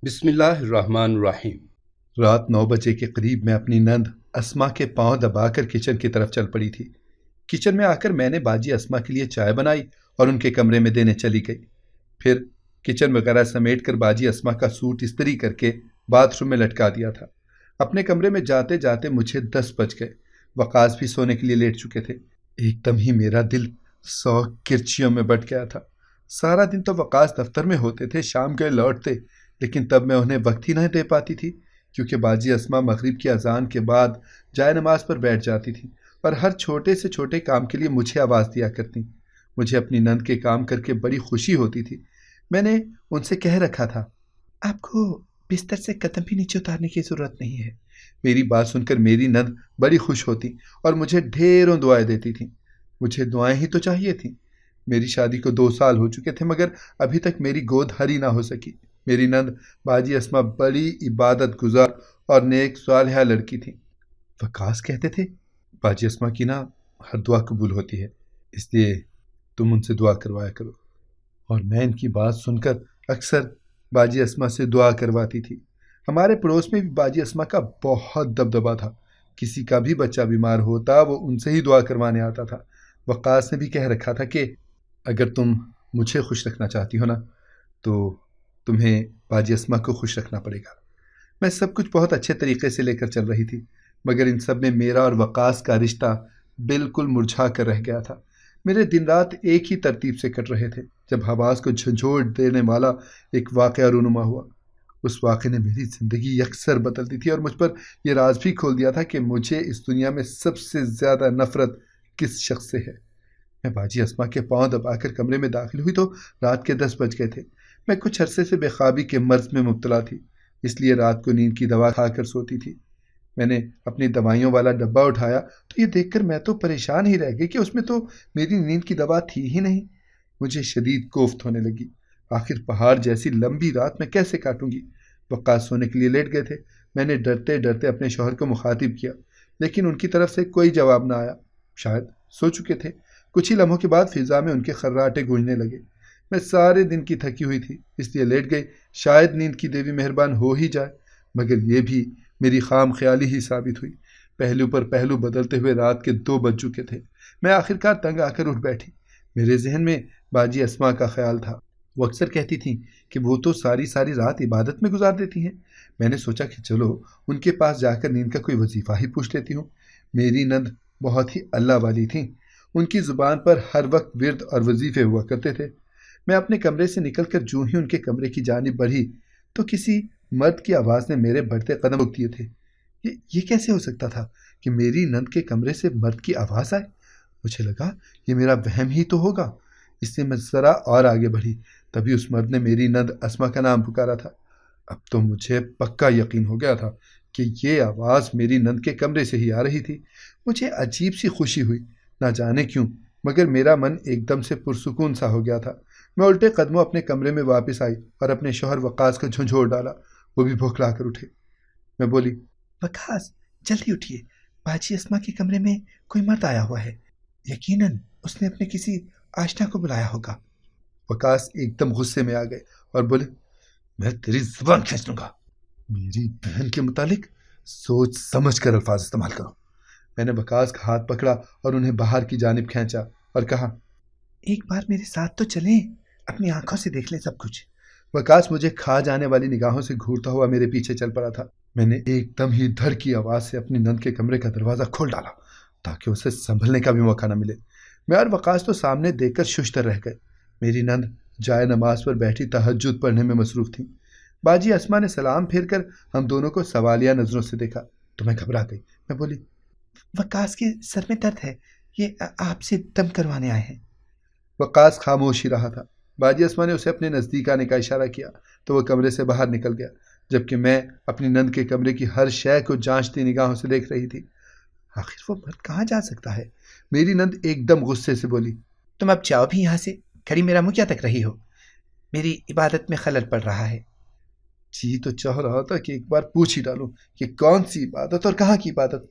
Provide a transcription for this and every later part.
بسم اللہ الرحمن الرحیم۔ رات 9 بجے کے قریب میں اپنی نند اسما کے پاؤں دبا کر کچن کی طرف چل پڑی تھی۔ کچن میں آ کر میں نے باجی اسما کے لیے چائے بنائی اور ان کے کمرے میں دینے چلی گئی۔ پھر کچن وغیرہ سمیٹ کر باجی اسما کا سوٹ استری کر کے باتھ روم میں لٹکا دیا تھا۔ اپنے کمرے میں جاتے جاتے مجھے 10 بج گئے۔ وقاص بھی سونے کے لیے لیٹ چکے تھے۔ ایک دم ہی میرا دل 100 کرچیوں میں بٹ گیا تھا۔ سارا دن تو وقاص دفتر میں ہوتے تھے، شام کے لوٹتے، لیکن تب میں انہیں وقت ہی نہیں دے پاتی تھی، کیونکہ باجی اسما مغرب کی اذان کے بعد جائے نماز پر بیٹھ جاتی تھی اور ہر چھوٹے سے چھوٹے کام کے لیے مجھے آواز دیا کرتی۔ مجھے اپنی نند کے کام کر کے بڑی خوشی ہوتی تھی۔ میں نے ان سے کہہ رکھا تھا، آپ کو بستر سے قدم بھی نیچے اتارنے کی ضرورت نہیں ہے۔ میری بات سن کر میری نند بڑی خوش ہوتی اور مجھے ڈھیروں دعائیں دیتی تھیں۔ مجھے دعائیں ہی تو چاہیے تھیں۔ میری شادی کو 2 سال ہو چکے تھے، مگر ابھی تک میری گود ہری نہ ہو سکی۔ میری نند باجی اسما بڑی عبادت گزار اور نیک صالحہ لڑکی تھی۔ وقاص کہتے تھے، باجی اسما کی نا ہر دعا قبول ہوتی ہے، اس لیے تم ان سے دعا کروایا کرو۔ اور میں ان کی بات سن کر اکثر باجی اسما سے دعا کرواتی تھی۔ ہمارے پڑوس میں بھی باجی اسما کا بہت دبدبا تھا۔ کسی کا بھی بچہ بیمار ہوتا وہ ان سے ہی دعا کروانے آتا تھا۔ وقاص نے بھی کہہ رکھا تھا کہ اگر تم مجھے خوش رکھنا چاہتی ہو نا تو تمہیں باجی اسما کو خوش رکھنا پڑے گا۔ میں سب کچھ بہت اچھے طریقے سے لے کر چل رہی تھی، مگر ان سب میں میرا اور وقاص کا رشتہ بالکل مرجھا کر رہ گیا تھا۔ میرے دن رات ایک ہی ترتیب سے کٹ رہے تھے، جب حواس کو جھنجھوڑ دینے والا ایک واقعہ رونما ہوا۔ اس واقعے نے میری زندگی یکسر بدل دی تھی اور مجھ پر یہ راز بھی کھول دیا تھا کہ مجھے اس دنیا میں سب سے زیادہ نفرت کس شخص سے ہے۔ میں باجی اسما کے پاؤں دبا کر کمرے میں داخل ہوئی تو رات کے 10 بج گئے تھے۔ میں کچھ عرصے سے بے خوابی کے مرض میں مبتلا تھی، اس لیے رات کو نیند کی دوا کھا کر سوتی تھی۔ میں نے اپنی دوائیوں والا ڈبہ اٹھایا تو یہ دیکھ کر میں تو پریشان ہی رہ گئی کہ اس میں تو میری نیند کی دوا تھی ہی نہیں۔ مجھے شدید کوفت ہونے لگی۔ آخر پہاڑ جیسی لمبی رات میں کیسے کاٹوں گی؟ وقاص سونے کے لیے لیٹ گئے تھے۔ میں نے ڈرتے ڈرتے اپنے شوہر کو مخاطب کیا، لیکن ان کی طرف سے کوئی جواب نہ آیا۔ شاید سو چکے تھے۔ کچھ ہی لمحوں کے بعد فضا میں ان کے خراٹے گونجنے لگے۔ میں سارے دن کی تھکی ہوئی تھی، اس لیے لیٹ گئی، شاید نیند کی دیوی مہربان ہو ہی جائے، مگر یہ بھی میری خام خیالی ہی ثابت ہوئی۔ پہلو پر پہلو بدلتے ہوئے رات کے 2 بج چکے تھے۔ میں آخرکار تنگ آ کر اٹھ بیٹھی۔ میرے ذہن میں باجی اسما کا خیال تھا۔ وہ اکثر کہتی تھیں کہ وہ تو ساری ساری رات عبادت میں گزار دیتی ہیں۔ میں نے سوچا کہ چلو ان کے پاس جا کر نیند کا کوئی وظیفہ ہی پوچھ لیتی ہوں۔ میری نند بہت ہی اللہ والی تھیں۔ ان کی زبان پر ہر وقت ورد اور وظیفے ہوا کرتے تھے۔ میں اپنے کمرے سے نکل کر جو ہی ان کے کمرے کی جانب بڑھی تو کسی مرد کی آواز نے میرے بڑھتے قدم روک دیے تھے۔ یہ کیسے ہو سکتا تھا کہ میری نند کے کمرے سے مرد کی آواز آئے؟ مجھے لگا یہ میرا وہم ہی تو ہوگا، اس لیے میں ذرا اور آگے بڑھی۔ تبھی اس مرد نے میری نند اسما کا نام پکارا تھا۔ اب تو مجھے پکا یقین ہو گیا تھا کہ یہ آواز میری نند کے کمرے سے ہی آ رہی تھی۔ مجھے عجیب سی خوشی ہوئی، نہ جانے کیوں، مگر میرا من ایک دم سے پرسکون سا ہو گیا تھا۔ میں الٹے قدموں اپنے کمرے میں واپس آئی اور اپنے شوہر وقاص کو جھنجھوڑ ڈالا۔ وہ بھی بھوکلا کر اٹھے۔ میں بولی، وقاص جلدی اٹھیے، باجی اسما کے کمرے میں کوئی مرد آیا ہوا ہے، یقیناً اس نے اپنے کسی آشنا کو بلایا ہوگا۔ وقاص ایک دم غصے میں آ گئے اور بولے، میں تیری زبان کھینچ لوں گا، میری بہن کے متعلق سوچ سمجھ کر الفاظ استعمال کرو۔ میں نے وقاص کا ہاتھ پکڑا اور انہیں باہر کی جانب کھینچا اور کہا، ایک بار میرے ساتھ تو چلیں، اپنی آنکھوں سے دیکھ لیں سب کچھ۔ وقاص مجھے کھا جانے والی نگاہوں سے گھورتا ہوا میرے پیچھے چل پڑا تھا۔ میں نے ایک دم ہی دھڑ کی آواز سے اپنی نند کے کمرے کا دروازہ کھول ڈالا تاکہ اسے سنبھلنے کا بھی موقع نہ ملے۔ میں اور وقاص تو سامنے دیکھ کر ششتر رہ گئے۔ میری نند جائے نماز پر بیٹھی تہجد پڑھنے میں مصروف تھیں۔ باجی اسما نے سلام پھیر کر ہم دونوں کو سوالیہ نظروں سے دیکھا تو میں گھبرا گئی۔ میں بولی، وقاص کے سر میں درد ہے، یہ آپ سے دم کروانے آئے ہیں۔ وقاص خاموش ہی رہا تھا۔ باجی اسما نے اسے اپنے نزدیک آنے کا اشارہ کیا تو وہ کمرے سے باہر نکل گیا، جبکہ میں اپنی نند کے کمرے کی ہر شے کو جانچتی نگاہوں سے دیکھ رہی تھی۔ آخر وہ مرد کہاں جا سکتا ہے؟ میری نند ایک دم غصے سے بولی، تم اب جاؤ بھی یہاں سے، کھڑی میرا منہ کیا تک رہی ہو؟ میری عبادت میں خلل پڑ رہا ہے۔ جی تو چاہ رہا تھا کہ ایک بار پوچھ ہی ڈالوں کہ کون سی عبادت اور کہاں کی عبادت،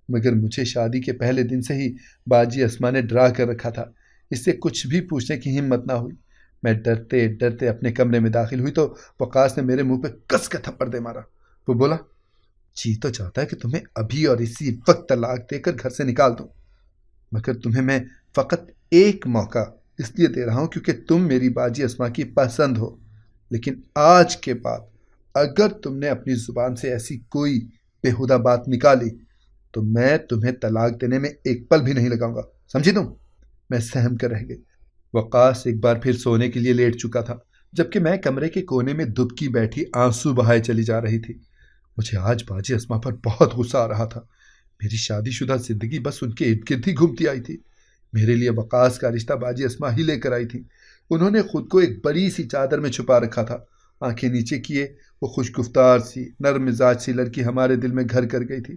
مگر مجھے شادی کے پہلے دن سے ہی باجی اسما نے ڈرا کر رکھا تھا، اس سے کچھ بھی پوچھنے کی ہمت نہ ہوئی۔ میں ڈرتے ڈرتے اپنے کمرے میں داخل ہوئی تو وقاص نے میرے منہ پہ کس کا تھپڑ دے مارا۔ وہ بولا، جی تو چاہتا ہے کہ تمہیں ابھی اور اسی وقت طلاق دے کر گھر سے نکال دوں، مگر تمہیں میں فقط ایک موقع اس لیے دے رہا ہوں کیونکہ تم میری باجی اسما کی پسند ہو، لیکن آج کے بعد اگر تم نے اپنی زبان سے ایسی کوئی بےہودہ بات نکالی تو میں تمہیں طلاق دینے میں ایک پل بھی نہیں لگاؤں گا، سمجھی تم؟ میں سہم کر رہ گئی۔ وقاص ایک بار پھر سونے کے لیے لیٹ چکا تھا، جبکہ میں کمرے کے کونے میں دبکی بیٹھی آنسو بہائے چلی جا رہی تھی۔ مجھے آج باجی اسما پر بہت غصہ آ رہا تھا۔ میری شادی شدہ زندگی بس ان کے ارد گرد ہی گھومتی آئی تھی۔ میرے لیے وقاص کا رشتہ باجی اسما ہی لے کر آئی تھی۔ انہوں نے خود کو ایک بڑی سی چادر میں چھپا رکھا تھا۔ آنکھیں نیچے کیے وہ خوش گفتار سی نرم مزاج سی لڑکی ہمارے دل میں گھر کر گئی تھی۔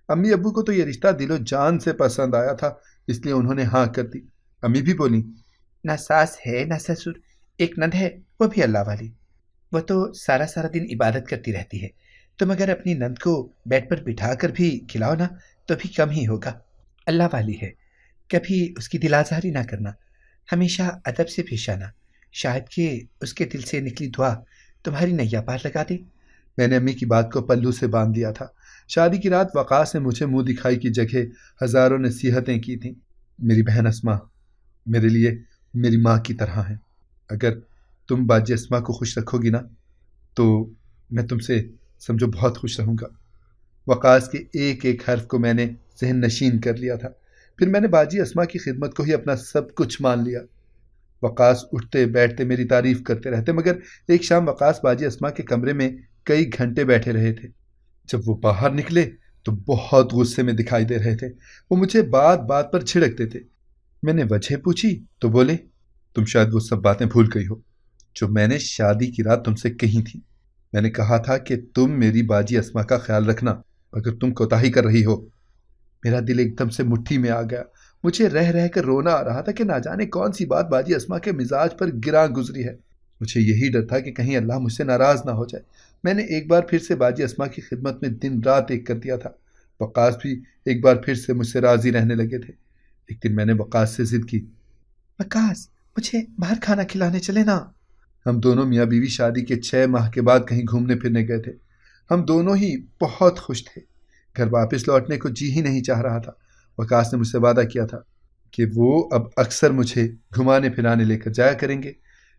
امی ابو کو تو یہ رشتہ دل و جان سے پسند آیا تھا، اس لیے انہوں نے ہاں کر دی۔ امی بھی بولی، نہ ساس ہے نہ سسر، ایک نند ہے وہ بھی اللہ والی، وہ تو سارا سارا دن عبادت کرتی رہتی ہے، تم اگر اپنی نند کو بیڈ پر بٹھا کر بھی کھلاؤ نا تو بھی کم ہی ہوگا، اللہ والی ہے، کبھی اس کی دل آزاری نہ کرنا، ہمیشہ ادب سے پیش آنا، شاید کہ اس کے دل سے نکلی دعا تمہاری نیا پار لگا دے۔ میں نے امی کی بات کو پلو سے باندھ دیا تھا۔ شادی کی رات وقاص نے مجھے منہ دکھائی کی جگہ ہزاروں نصیحتیں کی تھیں۔ میری بہن اسما میرے لیے میری ماں کی طرح ہے۔ اگر تم باجی اسما کو خوش رکھو گی نا تو میں تم سے سمجھو بہت خوش رہوں گا۔ وقاص کے ایک ایک حرف کو میں نے ذہن نشین کر لیا تھا۔ پھر میں نے باجی اسما کی خدمت کو ہی اپنا سب کچھ مان لیا۔ وقاص اٹھتے بیٹھتے میری تعریف کرتے رہتے، مگر ایک شام وقاص باجی اسما کے کمرے میں کئی گھنٹے بیٹھے رہے تھے۔ جب وہ باہر نکلے تو بہت غصے میں دکھائی دے رہے تھے۔ وہ مجھے بات بات پر جھڑکتے تھے۔ میں نے وجہ پوچھی تو بولے، تم شاید وہ سب باتیں بھول گئی ہو جو میں نے شادی کی رات تم سے کہی تھی۔ میں نے کہا تھا کہ تم میری باجی اسما کا خیال رکھنا اگر تم کوتاہی کر رہی ہو۔ میرا دل ایک دم سے مٹھی میں آ گیا۔ مجھے رہ رہ کر رونا آ رہا تھا کہ نہ جانے کون سی بات باجی اسما کے مزاج پر گراں گزری ہے۔ مجھے یہی ڈر تھا کہ کہیں اللہ مجھ سے ناراض نہ ہو جائے۔ میں نے ایک بار پھر سے باجی اسما کی خدمت میں دن رات ایک کر دیا تھا۔ وقاص بھی ایک بار پھر سے مجھ سے راضی رہنے لگے تھے۔ ایک دن میں نے وقاص سے ضد کی، وقاص مجھے باہر کھانا کھلانے چلے نا۔ ہم دونوں میاں بیوی شادی کے 6 ماہ کے بعد کہیں گھومنے پھرنے گئے تھے۔ ہم دونوں ہی بہت خوش تھے۔ گھر واپس لوٹنے کو جی ہی نہیں چاہ رہا تھا۔ وقاص نے مجھ سے وعدہ کیا تھا کہ وہ اب اکثر مجھے گھمانے پھرانے لے کر جایا کریں گے،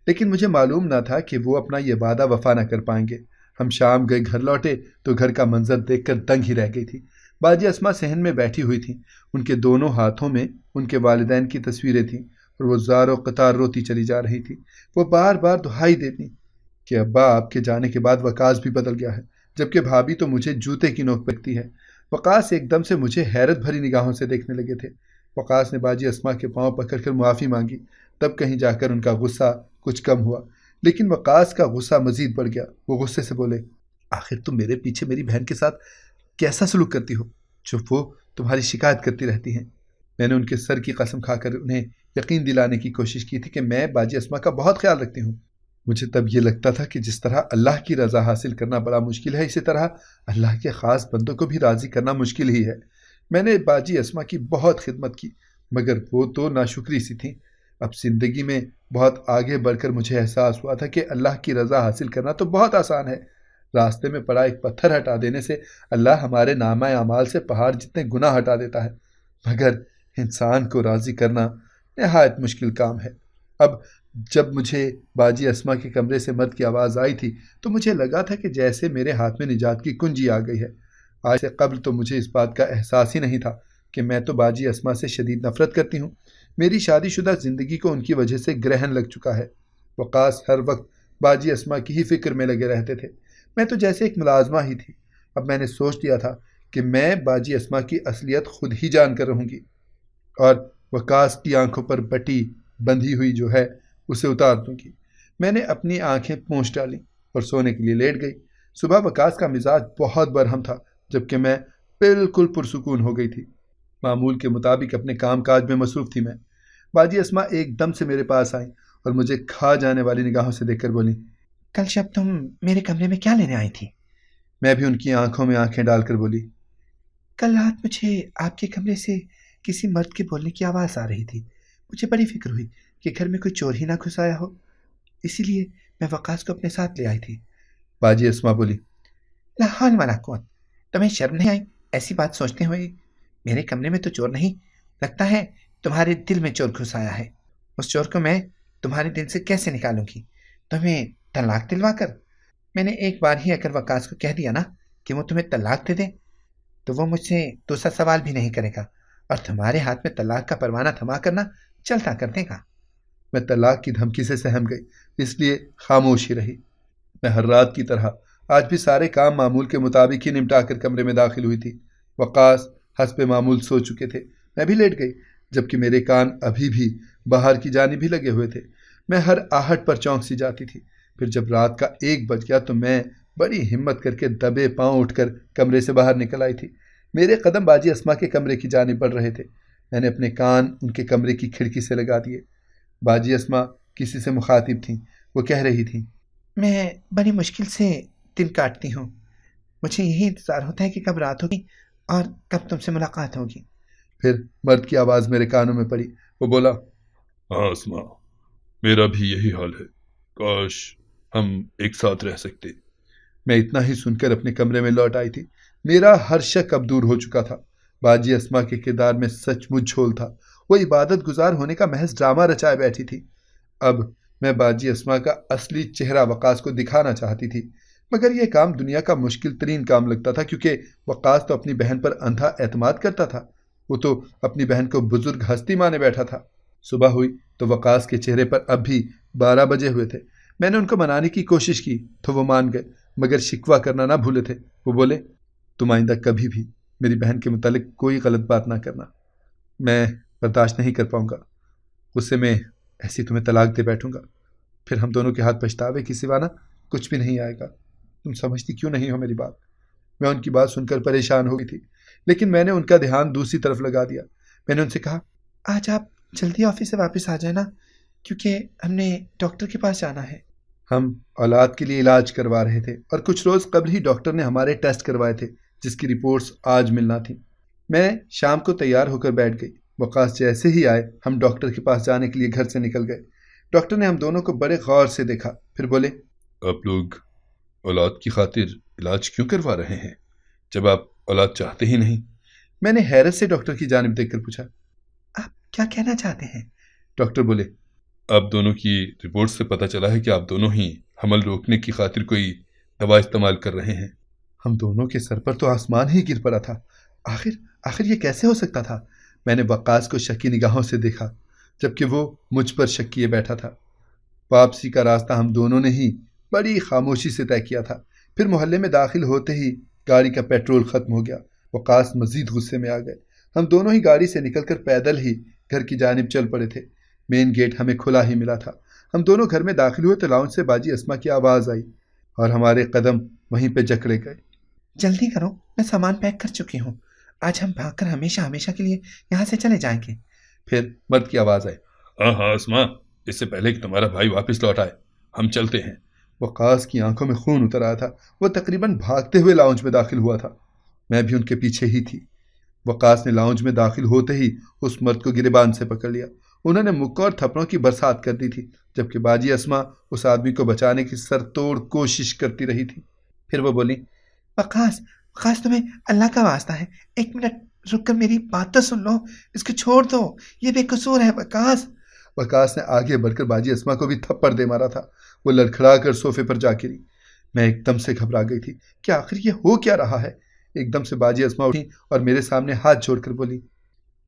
لیکن مجھے معلوم نہ تھا کہ وہ اپنا یہ وعدہ وفا نہ کر پائیں گے۔ ہم شام گئے گھر لوٹے تو گھر کا منظر دیکھ کر دنگ ہی رہ گئی تھی۔ باجی اسما صحن میں بیٹھی ہوئی تھیں، ان کے دونوں ہاتھوں میں ان کے والدین کی تصویریں تھیں اور وہ زار و قطار روتی چلی جا رہی تھی۔ وہ بار بار دہائی دیتی کہ ابا آپ کے جانے کے بعد وقاص بھی بدل گیا ہے، جبکہ بھابھی تو مجھے جوتے کی نوک پکتی ہے۔ وقاص ایک دم سے مجھے حیرت بھری نگاہوں سے دیکھنے لگے تھے۔ وقاص نے باجی اسما کے پاؤں پکڑ کر معافی مانگی، تب کہیں جا کر ان کا غصہ کچھ کم ہوا، لیکن وقاص کا غصہ مزید بڑھ گیا۔ وہ غصے سے بولے، آخر تم میرے پیچھے میری بہن کے ساتھ کیسا سلوک کرتی ہو جو وہ تمہاری شکایت کرتی رہتی ہیں؟ میں نے ان کے سر کی قسم کھا کر انہیں یقین دلانے کی کوشش کی تھی کہ میں باجی اسما کا بہت خیال رکھتی ہوں۔ مجھے تب یہ لگتا تھا کہ جس طرح اللہ کی رضا حاصل کرنا بڑا مشکل ہے، اسی طرح اللہ کے خاص بندوں کو بھی راضی کرنا مشکل ہی ہے۔ میں نے باجی اسما کی بہت خدمت کی، مگر وہ تو ناشکری سی تھیں۔ اب زندگی میں بہت آگے بڑھ کر مجھے احساس ہوا تھا کہ اللہ کی رضا حاصل کرنا تو بہت آسان ہے۔ راستے میں پڑا ایک پتھر ہٹا دینے سے اللہ ہمارے نامہ اعمال سے پہاڑ جتنے گناہ ہٹا دیتا ہے، مگر انسان کو راضی کرنا نہایت مشکل کام ہے۔ اب جب مجھے باجی اسما کے کمرے سے مرد کی آواز آئی تھی تو مجھے لگا تھا کہ جیسے میرے ہاتھ میں نجات کی کنجی آ گئی ہے۔ آج سے قبل تو مجھے اس بات کا احساس ہی نہیں تھا کہ میں تو باجی اسما سے شدید نفرت کرتی ہوں۔ میری شادی شدہ زندگی کو ان کی وجہ سے گرہن لگ چکا ہے۔ وقاص ہر وقت باجی اسما کی ہی فکر میں لگے رہتے تھے۔ میں تو جیسے ایک ملازمہ ہی تھی۔ اب میں نے سوچ لیا تھا کہ میں باجی اسما کی اصلیت خود ہی جان کر رہوں گی اور وقاص کی آنکھوں پر بٹی بندھی ہوئی جو ہے اسے اتار دوں گی۔ میں نے اپنی آنکھیں پونچھ ڈالیں اور سونے کے لیے لیٹ گئی۔ صبح وقاص کا مزاج بہت برہم تھا، جبکہ میں بالکل پرسکون ہو گئی تھی۔ معمول کے مطابق اپنے کام کاج میں مصروف تھی میں۔ باجی اسما ایک دم سے میرے پاس آئیں اور مجھے کھا جانے والی نگاہوں سے دیکھ کر بولیں، کل شب تم میرے کمرے میں کیا لینے آئی تھی؟ میں بھی ان کی آنکھوں میں آنکھیں ڈال کر بولی، کل رات مجھے آپ کے کمرے سے کسی مرد کے بولنے کی آواز آ رہی تھی۔ مجھے بڑی فکر ہوئی کہ گھر میں کوئی چور ہی نہ گھس آیا ہو۔ اسی لیے میں وقاص کو اپنے ساتھ لے آئی تھی۔ باجی اسما بولی، لا حول ولا قوت، تمہیں شرم نہیں آئی ایسی بات سوچتے ہوئے؟ میرے کمرے میں تو چور نہیں، لگتا ہے تمہارے دل میں چور گھس آیا ہے۔ اس چور کو میں تمہارے دل سے کیسے نکالوں گی؟ تمہیں طلاق دلوا کر؟ میں نے ایک بار ہی اگر وقاص کو کہہ دیا نا کہ وہ تمہیں طلاق دے دے تو وہ مجھ سے دوسرا سوال بھی نہیں کرے گا، اور تمہارے ہاتھ میں طلاق کا پروانہ تھما کرنا چلتا کر دے گا۔ میں طلاق کی دھمکی سے سہم گئی، اس لیے خاموش ہی رہی۔ میں ہر رات کی طرح آج بھی سارے کام معمول کے مطابق ہی نمٹا کر کمرے میں داخل ہوئی تھی۔ وقاص حسب معمول سو چکے تھے، میں بھی لیٹ گئی، جبکہ میرے کان ابھی بھی باہر کی جانب ہی لگے ہوئے تھے۔ میں ہر آہٹ پر چونک سی جاتی تھی۔ پھر جب رات کا 1 بج گیا تو میں بڑی ہمت کر کے دبے پاؤں اٹھ کر کمرے سے باہر نکل آئی تھی۔ میرے قدم باجی اسما کے کمرے کی جانب بڑھ رہے تھے۔ میں نے اپنے کان ان کے کمرے کی کھڑکی سے لگا دیے۔ باجی اسما کسی سے مخاطب تھیں، وہ کہہ رہی تھیں، میں بڑی مشکل سے دن کاٹتی ہوں، مجھے یہی انتظار ہوتا ہے کہ کب رات ہوگی اور کب تم سے ملاقات ہوگی۔ پھر مرد کی آواز میرے کانوں میں پڑی، وہ بولا، ہاں اسما، میرا بھی یہی حال ہے، کاش ہم ایک ساتھ رہ سکتے۔ میں اتنا ہی سن کر اپنے کمرے میں لوٹ آئی تھی۔ میرا ہر شک اب دور ہو چکا تھا۔ باجی اسما کے کردار میں سچ مچ جھول تھا، وہ عبادت گزار ہونے کا محض ڈرامہ رچائے بیٹھی تھی۔ اب میں باجی اسما کا اصلی چہرہ وقاص کو دکھانا چاہتی تھی، مگر یہ کام دنیا کا مشکل ترین کام لگتا تھا، کیونکہ وقاص تو اپنی بہن پر اندھا اعتماد کرتا تھا۔ وہ تو اپنی بہن کو بزرگ ہستی مانے بیٹھا تھا۔ صبح ہوئی تو وقاص کے چہرے پر اب بھی 12 بجے ہوئے تھے۔ میں نے ان کو منانے کی کوشش کی تو وہ مان گئے، مگر شکوہ کرنا نہ بھولے تھے۔ وہ بولے، تم آئندہ کبھی بھی میری بہن کے متعلق کوئی غلط بات نہ کرنا، میں برداشت نہیں کر پاؤں گا، غصے میں ایسی تمہیں طلاق دے بیٹھوں گا، پھر ہم دونوں کے ہاتھ پچھتاوے کی سوا نہ کچھ بھی نہیں آئے گا۔ تم سمجھتی کیوں نہیں ہو میری بات؟ میں ان کی بات سن کر پریشان ہو گئی تھی، لیکن میں نے ان کا دھیان دوسری طرف لگا دیا۔ میں نے ان سے کہا، آج آپ جلدی آفس سے واپس آ جائیں نا، کیونکہ ہم نے ڈاکٹر کے پاس جانا ہے۔ ہم اولاد کے لیے علاج کروا رہے تھے اور کچھ روز قبل ہی ڈاکٹر نے ہمارے ٹیسٹ کروائے تھے، جس کی رپورٹس آج ملنا تھیں۔ میں شام کو تیار ہو کر بیٹھ گئی۔ وقاص جیسے ہی آئے ہم ڈاکٹر کے پاس جانے کے لیے گھر سے نکل گئے۔ ڈاکٹر نے ہم دونوں کو بڑے غور سے دیکھا، پھر بولے، آپ لوگ اولاد کی خاطر علاج کیوں کروا رہے ہیں جب آپ اولاد چاہتے ہی نہیں؟ میں نے حیرت سے ڈاکٹر کی جانب دیکھ کر پوچھا، آپ کیا کہنا چاہتے ہیں؟ ڈاکٹر بولے، آپ دونوں کی رپورٹ سے پتہ چلا ہے کہ آپ دونوں ہی حمل روکنے کی خاطر کوئی دوا استعمال کر رہے ہیں۔ ہم دونوں کے سر پر تو آسمان ہی گر پڑا تھا۔ آخر یہ کیسے ہو سکتا تھا؟ میں نے وقاص کو شکی نگاہوں سے دیکھا، جبکہ وہ مجھ پر شک کیے بیٹھا تھا۔ واپسی کا راستہ ہم دونوں نے ہی بڑی خاموشی سے طے کیا تھا۔ پھر محلے میں داخل ہوتے ہی گاڑی کا پیٹرول ختم ہو گیا۔ وقاص مزید غصے میں آ گئے۔ ہم دونوں ہی گاڑی سے نکل کر پیدل ہی گھر کی جانب چل پڑے تھے۔ مین گیٹ ہمیں کھلا ہی ملا تھا۔ ہم دونوں گھر میں داخل ہوئے تو لاؤنج سے باجی اسما کی آواز آئی اور ہمارے قدم وہیں پہ جکڑے گئے۔ جلدی کرو، میں سامان پیک کر چکی ہوں، آج ہم بھاگ کر ہمیشہ کے لیے یہاں سے چلے جائیں گے۔ پھر مرد کی آواز آئی، ہاں اسما، اس سے پہلے کہ تمہارا بھائی واپس لوٹ آئے ہم چلتے ہیں۔ وقاص کی آنکھوں میں خون اتر آیا تھا۔ وہ تقریباً بھاگتے ہوئے لاؤنج میں داخل ہوا تھا۔ میں بھی ان کے پیچھے ہی تھی۔ وقاص نے لاؤنج میں داخل ہوتے ہی اس مرد کو گریبان سے پکڑ لیا۔ انہوں نے مکوں اور تھپڑوں کی برسات کر دی تھی، جبکہ باجی اسما اس آدمی کو بچانے کی سر توڑ کوشش کرتی رہی تھی۔ پھر وہ بولی، وقاص تمہیں اللہ کا واسطہ ہے، 1 منٹ رک کر میری بات تو سن لو، اس کو چھوڑ دو، یہ بے قصور ہے۔ وقاص نے آگے بڑھ کر باجی اسما کو بھی تھپڑ دے مارا تھا۔ وہ لڑکھڑا کر صوفے پر جا گری۔ میں ایک دم سے گھبرا گئی تھی کہ آخر یہ ہو کیا رہا ہے۔ ایک دم سے باجی اسما اٹھی اور میرے سامنے ہاتھ جوڑ کر بولی،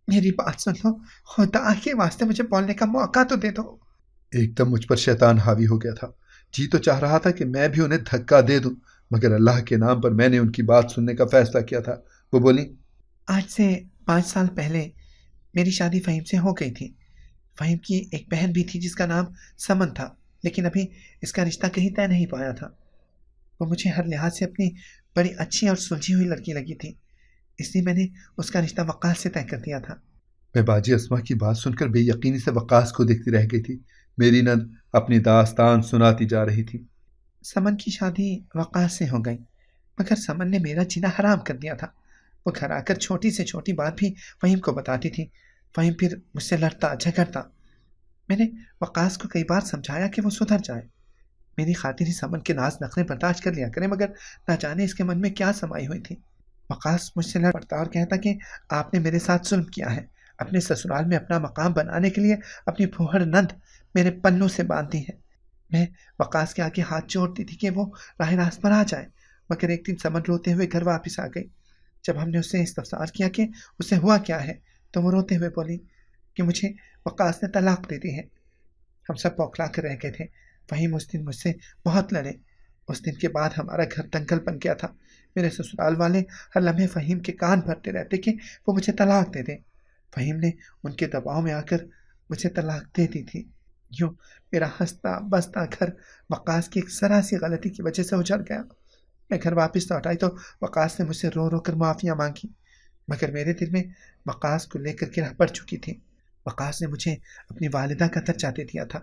میری بات سن لو، خدا کے واسطے مجھے بولنے کا موقع تو دے دو۔ ایک دم مجھ پر شیطان حاوی ہو گیا تھا۔ جی تو چاہ رہا تھا کہ میں بھی انہیں دھکا دے دوں، مگر اللہ کے نام پر میں نے ان کی بات سننے کا فیصلہ کیا تھا۔ وہ بولی، آج سے 5 سال پہلے میری شادی فہیم سے ہو گئی تھی۔ فہیم کی ایک بہن بھی تھی جس کا نام سمن تھا، لیکن ابھی اس کا رشتہ کہیں طے نہیں پایا تھا۔ وہ مجھے ہر لحاظ سے اپنی بڑی اچھی اور سلجھی ہوئی لڑکی لگی تھی، اس لیے میں نے اس کا رشتہ وقاص سے طے کر دیا تھا۔ میں باجی اسما کی بات سن کر بے یقینی سے وقاص کو دیکھتی رہ گئی تھی۔ میری نند اپنی داستان سناتی جا رہی تھی۔ سمن کی شادی وقاص سے ہو گئی، مگر سمن نے میرا جینا حرام کر دیا تھا۔ وہ گھر آ کر چھوٹی سے چھوٹی بات بھی فہیم کو بتاتی تھی۔ فہیم پھر مجھ سے لڑتا جھگڑتا۔ میں نے وقاص کو کئی بار سمجھایا کہ وہ سدھر جائے، میری خاطر اس امن کے ناز نخرے برداشت کر لیا کرے، مگر نہ جانے اس کے من میں کیا سمائی ہوئی تھی۔ وقاص مجھ سے لڑ پڑتا اور کہتا کہ آپ نے میرے ساتھ ظلم کیا ہے، اپنے سسرال میں اپنا مقام بنانے کے لیے اپنی پھوہڑ نند میرے پلوں سے باندھی ہے۔ میں وقاص کے آگے ہاتھ جوڑتی تھی کہ وہ راہ راست پر آ جائے، مگر ایک دن سمن روتے ہوئے گھر واپس آ گئی۔ جب ہم نے اس سے استفسار کیا کہ اسے ہوا کیا ہے تو وہ روتے ہوئے بولی کہ مجھے وقاص نے طلاق دے دی ہے۔ ہم سب بوکھلا کر رہ گئے تھے۔ فہیم اس دن مجھ سے بہت لڑے۔ اس دن کے بعد ہمارا گھر دنگل بن گیا تھا۔ میرے سسرال والے ہر لمحے فہیم کے کان بھرتے رہتے کہ وہ مجھے طلاق دے دے۔ فہیم نے ان کے دباؤ میں آ کر مجھے طلاق دے دی تھی۔ یوں میرا ہنستا بستا گھر وقاص کی ایک ذرا سی غلطی کی وجہ سے اجڑ گیا۔ میں گھر واپس لوٹ آئی تو وقاص نے مجھ سے رو رو کر معافیاں مانگی، مگر میرے دل میں وقاص کو لے کر گرہ پڑ چکی تھی۔ وقاص نے مجھے اپنی والدہ کا درجہ دے دیا تھا،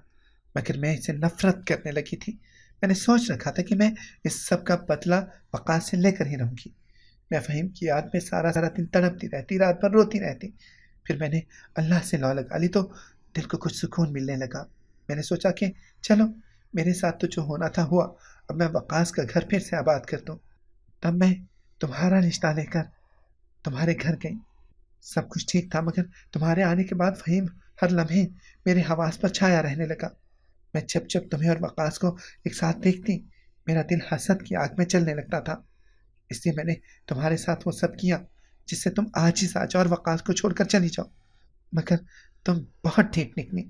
مگر میں اسے نفرت کرنے لگی تھی۔ میں نے سوچ رکھا تھا کہ میں اس سب کا بدلہ وقاص سے لے کر ہی رہوں گی۔ میں فہیم کی یاد میں سارا دن تڑپتی رہتی، رات بھر روتی رہتی۔ پھر میں نے اللہ سے لو لگا لی تو دل کو کچھ سکون ملنے لگا۔ میں نے سوچا کہ چلو میرے ساتھ تو جو ہونا تھا ہوا، اب میں وقاص کا گھر پھر سے آباد کر دوں۔ تب میں تمہارا رشتہ لے کر تمہارے گھر گئی۔ سب کچھ ٹھیک تھا، مگر تمہارے آنے کے بعد فہیم ہر لمحے میرے حواس پر چھایا رہنے لگا۔ میں جب تمہیں اور وقاص کو ایک ساتھ دیکھتی میرا دل حسد کی آگ میں جلنے لگتا تھا۔ اس لیے میں نے تمہارے ساتھ وہ سب کیا جس سے تم آج ہی آ جاؤ اور وقاص کو چھوڑ کر چلی جاؤ، مگر تم بہت ٹھیک نکلی۔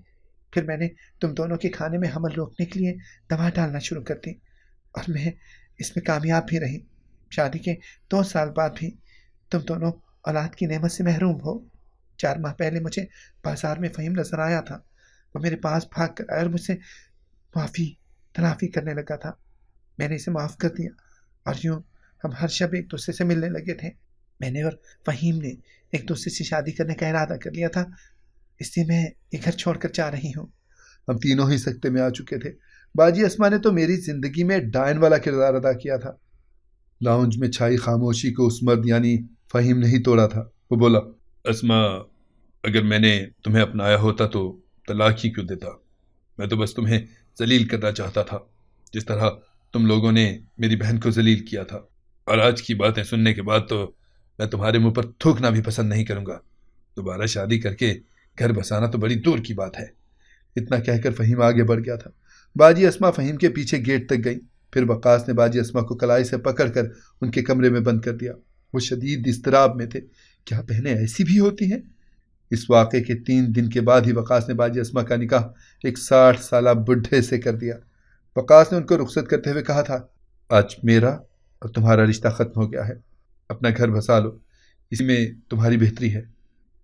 پھر میں نے تم دونوں کے کھانے میں حمل روکنے کے لیے دوا ڈالنا شروع کر دی، اور میں اس میں کامیاب بھی رہی۔ شادی کے 2 سال بعد بھی تم دونوں اولاد کی نعمت سے محروم ہو۔ 4 ماہ پہلے مجھے بازار میں فہیم نظر آیا تھا۔ وہ میرے پاس بھاگ کر آیا اور مجھ سے معافی تلافی کرنے لگا تھا۔ میں نے اسے معاف کر دیا اور یوں ہم ہر شب ایک دوسرے سے ملنے لگے تھے۔ میں نے اور فہیم نے ایک دوسرے سے شادی کرنے کا ارادہ کر لیا تھا، اس لیے میں یہ گھر چھوڑ کر جا رہی ہوں۔ ہم تینوں ہی سکتے میں آ چکے تھے۔ باجی اسما نے تو میری زندگی میں ڈائن والا کردار ادا کیا تھا۔ لاؤنج میں چھائی خاموشی کو اس مرد یعنی فہیم نے ہی توڑا تھا۔ وہ بولا، اسما، اگر میں نے تمہیں اپنایا ہوتا تو طلاق ہی کیوں دیتا؟ میں تو بس تمہیں ذلیل کرنا چاہتا تھا، جس طرح تم لوگوں نے میری بہن کو ذلیل کیا تھا۔ اور آج کی باتیں سننے کے بعد تو میں تمہارے منہ پر تھوکنا بھی پسند نہیں کروں گا۔ دوبارہ شادی کر کے گھر بسانا تو بڑی دور کی بات ہے۔ اتنا کہہ کر فہیم آگے بڑھ گیا تھا۔ باجی اسما فہیم کے پیچھے گیٹ تک گئی۔ پھر وقاص نے باجی اسما کو کلائی سے پکڑ کر ان کے کمرے میں بند کر دیا۔ وہ شدید اضطراب میں تھے۔ کیا بہنیں ایسی بھی ہوتی ہیں؟ اس واقعے کے 3 دن کے بعد ہی وقاص نے باجی اسما کا نکاح ایک 60 سالہ بڈھے سے کر دیا۔ وقاص نے ان کو رخصت کرتے ہوئے کہا تھا، آج میرا اور تمہارا رشتہ ختم ہو گیا ہے، اپنا گھر بسا لو، اسی میں تمہاری بہتری ہے۔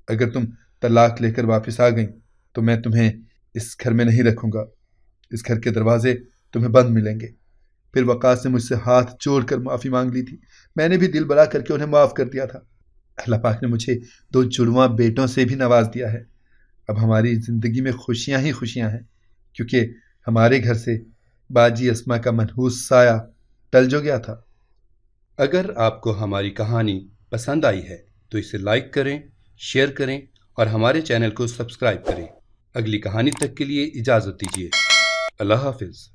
اگر تم طلاق لے کر واپس آ گئیں تو میں تمہیں اس گھر میں نہیں رکھوں گا، اس گھر کے دروازے تمہیں بند ملیں گے۔ پھر وقاص نے مجھ سے ہاتھ جوڑ کر معافی مانگ لی تھی۔ میں نے بھی دل بڑا کر کے انہیں معاف کر دیا تھا۔ اللہ پاک نے مجھے 2 جڑواں بیٹوں سے بھی نواز دیا ہے۔ اب ہماری زندگی میں خوشیاں ہی خوشیاں ہیں، کیونکہ ہمارے گھر سے باجی اسما کا منحوس سایہ ٹل جو گیا تھا۔ اگر آپ کو ہماری کہانی پسند آئی ہے تو اسے لائک کریں، شیئر کریں اور ہمارے چینل کو سبسکرائب کریں۔ اگلی کہانی تک کے لیے اجازت دیجیے۔ اللہ حافظ۔